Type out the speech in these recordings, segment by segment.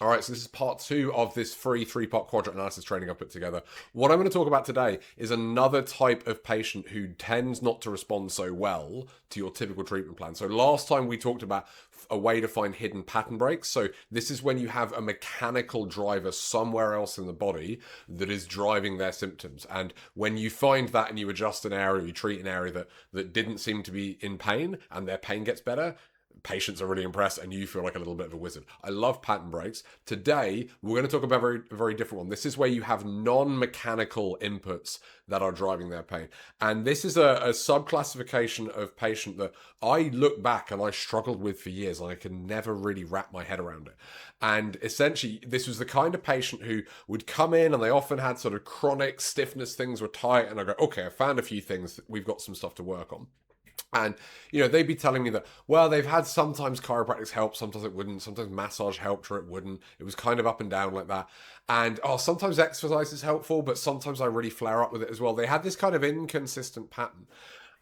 All right, so this is part two of this free three-part quadrant analysis training I put together. What I'm going to talk about today is another type of patient who tends not to respond so well to your typical treatment plan. So last time we talked about a way to find hidden pattern breaks. So this is when you have a mechanical driver somewhere else in the body that is driving their symptoms. And when you find that and you adjust an area, you treat an area that didn't seem to be in pain and their pain gets better, patients are really impressed and you feel like a little bit of a wizard. I love pattern breaks. Today, we're going to talk about a very different one. This is where you have non-mechanical inputs that are driving their pain. And this is a sub-classification of patient that I look back and I struggled with for years and I can never really wrap my head around it. And essentially, this was the kind of patient who would come in and they often had sort of chronic stiffness, things were tight, and I go, okay, I found a few things, we've got some stuff to work on. And, they'd be telling me that, well, they've had sometimes chiropractics help, sometimes it wouldn't, sometimes massage helped or it wouldn't. It was kind of up and down like that. And, sometimes exercise is helpful, but sometimes I really flare up with it as well. They had this kind of inconsistent pattern.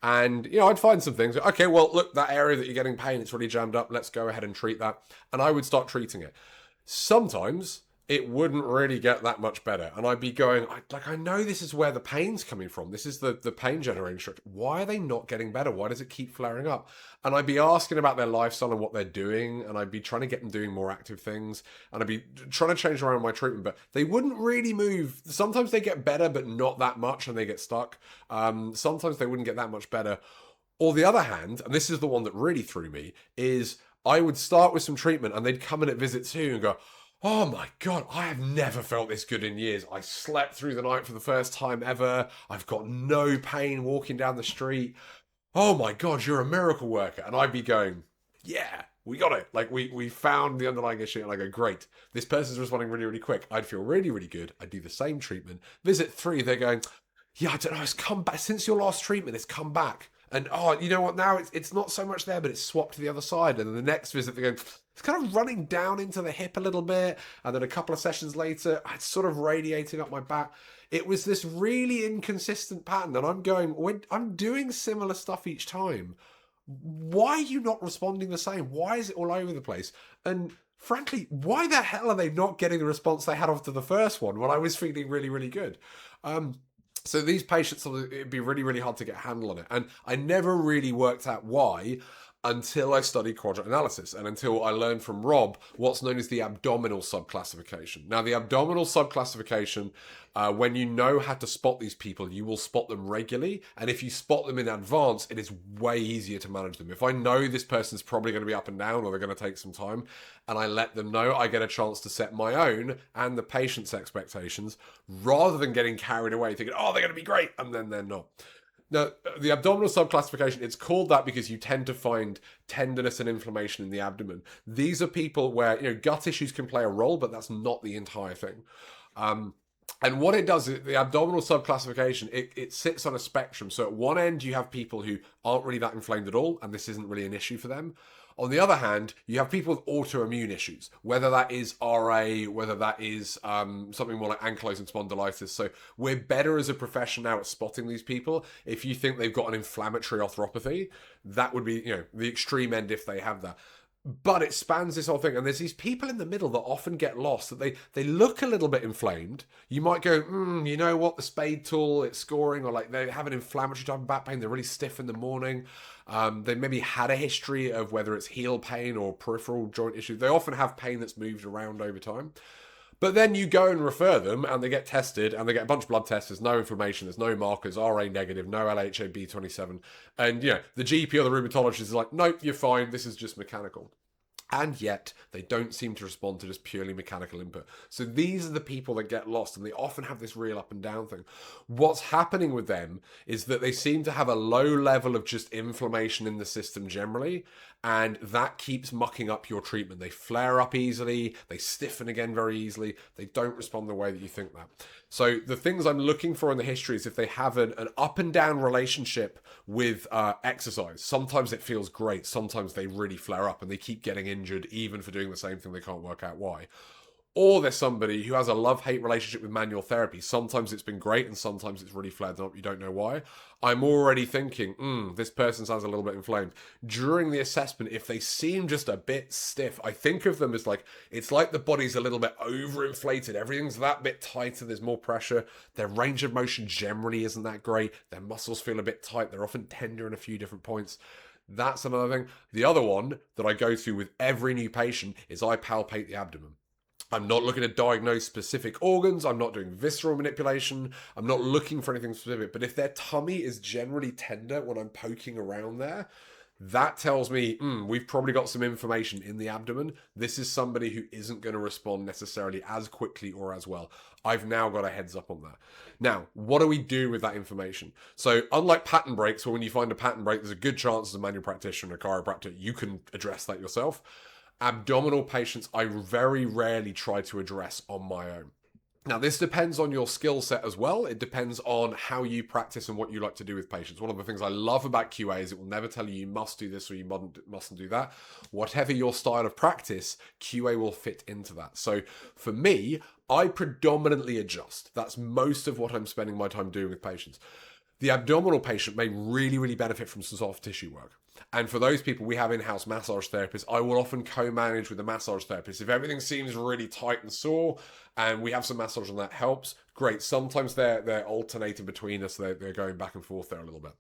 And, I'd find some things. Okay, well, look, that area that you're getting pain, it's really jammed up. Let's go ahead and treat that. And I would start treating it. Sometimes it wouldn't really get that much better. And I'd be going, I know this is where the pain's coming from. This is the pain generating structure. Why are they not getting better? Why does it keep flaring up? And I'd be asking about their lifestyle and what they're doing. And I'd be trying to get them doing more active things. And I'd be trying to change around my treatment. But they wouldn't really move. Sometimes they get better, but not that much. And they get stuck. Sometimes they wouldn't get that much better. Or the other hand, and this is the one that really threw me, is I would start with some treatment and they'd come in at visit 2 and go, oh my God, I have never felt this good in years. I slept through the night for the first time ever. I've got no pain walking down the street. Oh my God, you're a miracle worker. And I'd be going, yeah, we got it. Like we found the underlying issue. And I go, great. This person's responding really, really quick. I'd feel really, really good. I'd do the same treatment. Visit 3, they're going, yeah, I don't know. It's come back since your last treatment. It's come back. And oh, you know what? Now it's not so much there, but it's swapped to the other side. And then the next visit, they're going, it's kind of running down into the hip a little bit. And then a couple of sessions later, it's sort of radiating up my back. It was this really inconsistent pattern. And I'm going, when I'm doing similar stuff each time, why are you not responding the same? Why is it all over the place? And frankly, why the hell are they not getting the response they had after the first one when I was feeling really, really good? So these patients, it'd be really, really hard to get a handle on it. And I never really worked out why until I studied quadrant analysis and until I learned from Rob what's known as the abdominal subclassification. Now, the abdominal subclassification, when you know how to spot these people, you will spot them regularly. And if you spot them in advance, it is way easier to manage them. If I know this person's probably going to be up and down or they're going to take some time, and I let them know, I get a chance to set my own and the patient's expectations rather than getting carried away thinking, oh, they're going to be great, and then they're not. Now, the abdominal subclassification, it's called that because you tend to find tenderness and inflammation in the abdomen. These are people where, gut issues can play a role, but that's not the entire thing. And what it does, the abdominal subclassification, it sits on a spectrum. So at one end, you have people who aren't really that inflamed at all, and this isn't really an issue for them. On the other hand, you have people with autoimmune issues, whether that is RA, whether that is something more like ankylosing spondylitis. So we're better as a profession now at spotting these people. If you think they've got an inflammatory arthropathy, that would be, the extreme end if they have that. But it spans this whole thing, and there's these people in the middle that often get lost. That they look a little bit inflamed. You might go, you know what, the spade tool, it's scoring, or like they have an inflammatory type of back pain. They're really stiff in the morning. They maybe had a history of whether it's heel pain or peripheral joint issues. They often have pain that's moved around over time. But then you go and refer them and they get tested and they get a bunch of blood tests. There's no inflammation, there's no markers, RA negative, no LHA-B27. And, the GP or the rheumatologist is like, nope, you're fine. This is just mechanical. And yet, they don't seem to respond to just purely mechanical input. So these are the people that get lost, and they often have this real up and down thing. What's happening with them is that they seem to have a low level of just inflammation in the system generally, and that keeps mucking up your treatment. They flare up easily, they stiffen again very easily, they don't respond the way that you think that. So the things I'm looking for in the history is if they have an up and down relationship with exercise. Sometimes it feels great, sometimes they really flare up and they keep getting injured even for doing the same thing, they can't work out why. Or there's somebody who has a love-hate relationship with manual therapy. Sometimes it's been great and sometimes it's really flared up. You don't know why. I'm already thinking, this person sounds a little bit inflamed. During the assessment, if they seem just a bit stiff, I think of them as like, it's like the body's a little bit overinflated. Everything's that bit tighter. There's more pressure. Their range of motion generally isn't that great. Their muscles feel a bit tight. They're often tender in a few different points. That's another thing. The other one that I go through with every new patient is I palpate the abdomen. I'm not looking to diagnose specific organs. I'm not doing visceral manipulation. I'm not looking for anything specific. But if their tummy is generally tender when I'm poking around there, that tells me we've probably got some information in the abdomen. This is somebody who isn't going to respond necessarily as quickly or as well. I've now got a heads up on that. Now, what do we do with that information? So unlike pattern breaks, where when you find a pattern break, there's a good chance as a manual practitioner and a chiropractor, you can address that yourself. Abdominal patients, I very rarely try to address on my own. Now, this depends on your skill set as well. It depends on how you practice and what you like to do with patients. One of the things I love about QA is it will never tell you must do this or you mustn't do that. Whatever your style of practice, QA will fit into that. So for me, I predominantly adjust. That's most of what I'm spending my time doing with patients. The abdominal patient may really, really benefit from some soft tissue work. And for those people, we have in-house massage therapists. I will often co-manage with the massage therapist. If everything seems really tight and sore and we have some massage and that helps, great. Sometimes they're alternating between us. They're going back and forth there a little bit.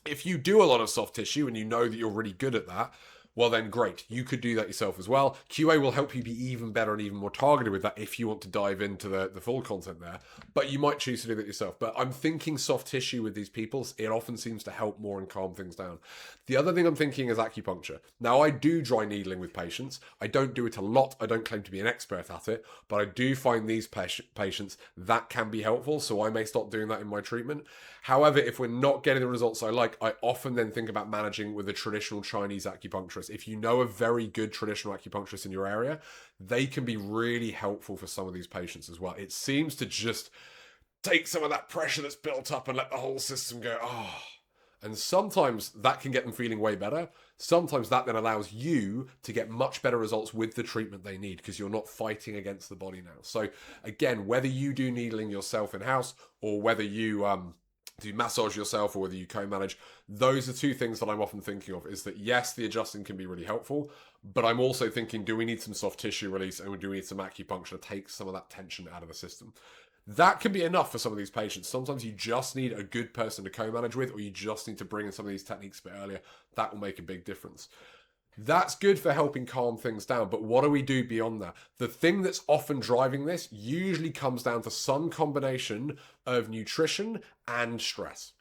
If you do a lot of soft tissue and you know that you're really good at that, well then great, you could do that yourself as well. QA will help you be even better and even more targeted with that if you want to dive into the full content there, but you might choose to do that yourself. But I'm thinking soft tissue with these people, it often seems to help more and calm things down. The other thing I'm thinking is acupuncture. Now I do dry needling with patients. I don't do it a lot. I don't claim to be an expert at it, but I do find these patients that can be helpful, so I may start doing that in my treatment. However, if we're not getting the results I like, I often then think about managing with a traditional Chinese acupuncturist. If you know a very good traditional acupuncturist in your area, they can be really helpful for some of these patients as well. It seems to just take some of that pressure that's built up and let the whole system go, oh. And sometimes that can get them feeling way better. Sometimes that then allows you to get much better results with the treatment they need because you're not fighting against the body now. So again, whether you do needling yourself in-house or whether you do massage yourself or whether you co-manage, those are two things that I'm often thinking of, is that yes, the adjusting can be really helpful, but I'm also thinking, do we need some soft tissue release and do we need some acupuncture to take some of that tension out of the system? That can be enough for some of these patients. Sometimes you just need a good person to co-manage with, or you just need to bring in some of these techniques a bit earlier. That will make a big difference. That's good for helping calm things down, but what do we do beyond that? The thing that's often driving this usually comes down to some combination of nutrition and stress.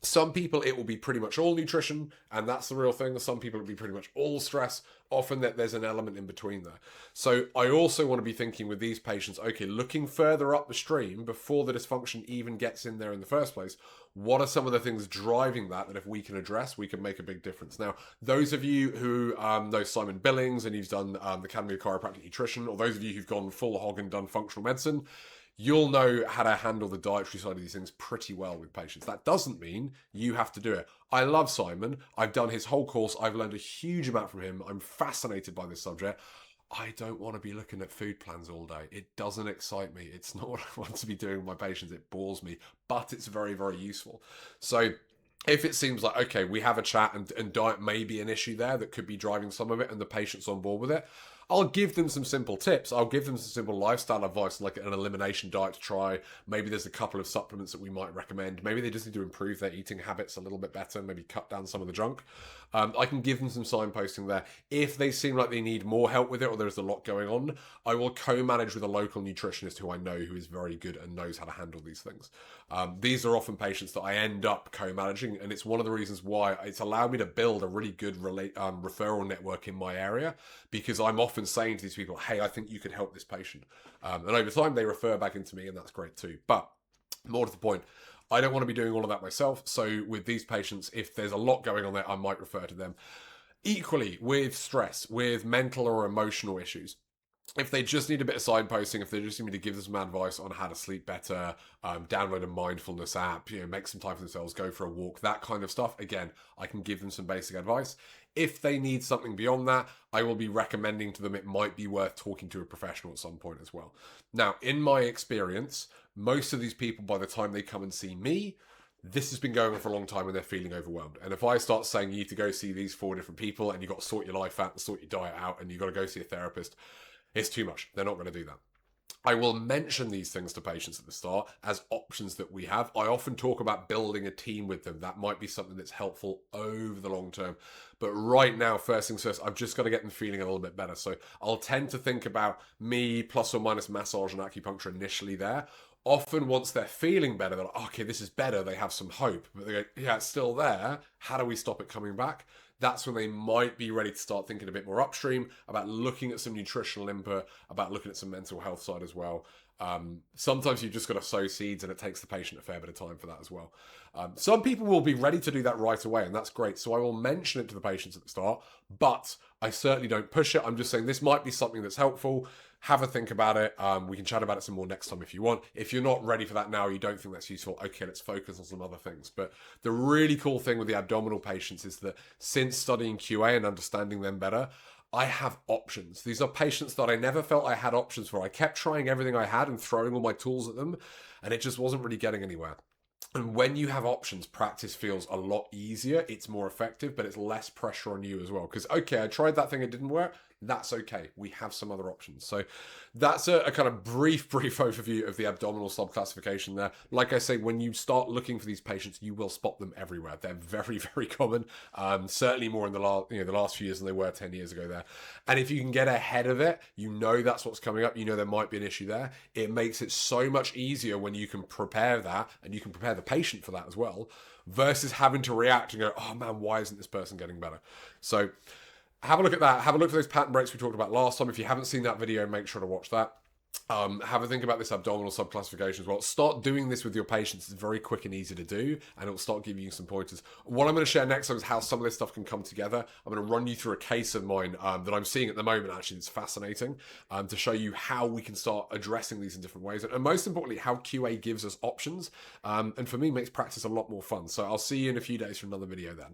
Some people, it will be pretty much all nutrition, and that's the real thing. Some people, it'll be pretty much all stress. Often that there's an element in between there. So I also want to be thinking with these patients, okay, looking further up the stream before the dysfunction even gets in there in the first place, what are some of the things driving that if we can address, we can make a big difference. Now, those of you who know Simon Billings and you've done the Academy of Chiropractic Nutrition, or those of you who've gone full hog and done functional medicine, you'll know how to handle the dietary side of these things pretty well with patients. That doesn't mean you have to do it. I love Simon. I've done his whole course. I've learned a huge amount from him. I'm fascinated by this subject. I don't want to be looking at food plans all day. It doesn't excite me. It's not what I want to be doing with my patients. It bores me, but it's very, very useful. So if it seems like, okay, we have a chat and diet may be an issue there that could be driving some of it and the patient's on board with it, I'll give them some simple tips. I'll give them some simple lifestyle advice, like an elimination diet to try. Maybe there's a couple of supplements that we might recommend. Maybe they just need to improve their eating habits a little bit better, maybe cut down some of the junk. I can give them some signposting there. If they seem like they need more help with it or there's a lot going on, I will co-manage with a local nutritionist who I know who is very good and knows how to handle these things. These are often patients that I end up co-managing, and it's one of the reasons why it's allowed me to build a really good referral network in my area, because I'm often saying to these people, hey, I think you could help this patient. And over time, they refer back into me, and that's great too. But more to the point, I don't want to be doing all of that myself. So with these patients, if there's a lot going on there, I might refer to them. Equally with stress, with mental or emotional issues. If they just need a bit of signposting, if they just need me to give them some advice on how to sleep better, download a mindfulness app, make some time for themselves, go for a walk, that kind of stuff, again, I can give them some basic advice. If they need something beyond that, I will be recommending to them it might be worth talking to a professional at some point as well. Now, in my experience, most of these people, by the time they come and see me, this has been going on for a long time and they're feeling overwhelmed. And if I start saying you need to go see these 4 different people and you've got to sort your life out and sort your diet out and you've got to go see a therapist, it's too much. They're not going to do that. I will mention these things to patients at the start as options that we have. I often talk about building a team with them. That might be something that's helpful over the long term. But right now, first things first, I've just got to get them feeling a little bit better. So I'll tend to think about me plus or minus massage and acupuncture initially there. Often once they're feeling better, they're like, okay, this is better. They have some hope. But they go, yeah, it's still there. How do we stop it coming back? That's when they might be ready to start thinking a bit more upstream about looking at some nutritional input, about looking at some mental health side as well. Sometimes you've just got to sow seeds and it takes the patient a fair bit of time for that as well. Some people will be ready to do that right away and that's great. So I will mention it to the patients at the start, but I certainly don't push it. I'm just saying this might be something that's helpful. Have a think about it. We can chat about it some more next time if you want. If you're not ready for that now, you don't think that's useful, okay, let's focus on some other things. But the really cool thing with the abdominal patients is that since studying QA and understanding them better, I have options. These are patients that I never felt I had options for. I kept trying everything I had and throwing all my tools at them, and it just wasn't really getting anywhere. And when you have options, practice feels a lot easier. It's more effective, but it's less pressure on you as well. Because, okay, I tried that thing, it didn't work. That's okay. We have some other options. So that's a kind of brief overview of the abdominal subclassification there. Like I say, when you start looking for these patients, you will spot them everywhere. They're very, very common. Certainly more in the last few years than they were 10 years ago there. And if you can get ahead of it, you know that's what's coming up. You know there might be an issue there. It makes it so much easier when you can prepare that and you can prepare the patient for that as well, versus having to react and go, oh man, why isn't this person getting better? So have a look at that. Have a look for those pattern breaks we talked about last time. If you haven't seen that video, make sure to watch that. Have a think about this abdominal subclassification as well. Start doing this with your patients. It's very quick and easy to do, and it'll start giving you some pointers. What I'm going to share next time is how some of this stuff can come together. I'm going to run you through a case of mine that I'm seeing at the moment, actually, that's fascinating, to show you how we can start addressing these in different ways. And most importantly, how QA gives us options, and for me, makes practice a lot more fun. So I'll see you in a few days for another video then.